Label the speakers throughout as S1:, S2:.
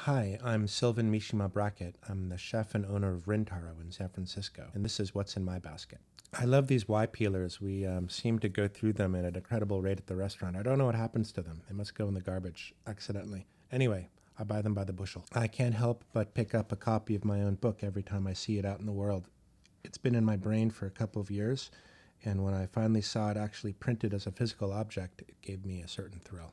S1: Hi, I'm Sylvan Mishima Brackett. I'm the chef and owner of Rintaro in San Francisco, and this is what's in my basket. I love these Y peelers. We seem to go through them at an incredible rate at the restaurant. I don't know what happens to them. They must go in the garbage accidentally. Anyway, I buy them by the bushel. I can't help but pick up a copy of my own book every time I see it out in the world. It's been in my brain for a couple of years, and when I finally saw it actually printed as a physical object, it gave me a certain thrill.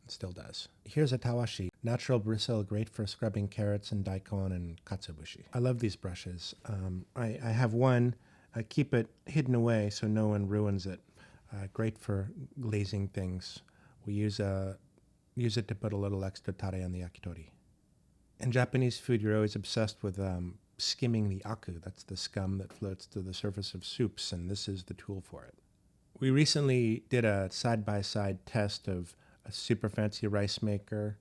S1: It still does. Here's a tawashi, natural bristle, great for scrubbing carrots and daikon and katsuobushi. I love these brushes. I have one. I keep it hidden away so no one ruins it. Great for glazing things. We use it to put a little extra tare on the yakitori. In Japanese food, you're always obsessed with skimming the aku. That's the scum that floats to the surface of soups, and this is the tool for it. We recently did a side-by-side test of a super fancy rice maker,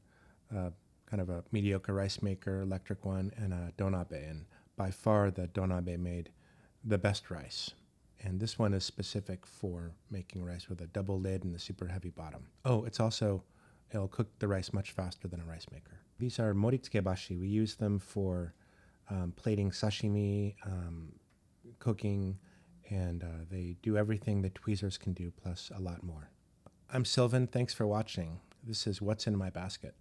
S1: kind of a mediocre rice maker, electric one, and a donabe. And by far, the donabe made the best rice. And this one is specific for making rice with a double lid and a super heavy bottom. Oh, it'll cook the rice much faster than a rice maker. These are moritsukebashi. We use them for plating sashimi, cooking, and they do everything that tweezers can do, plus a lot more. I'm Sylvan. Thanks for watching. This is What's in My Basket.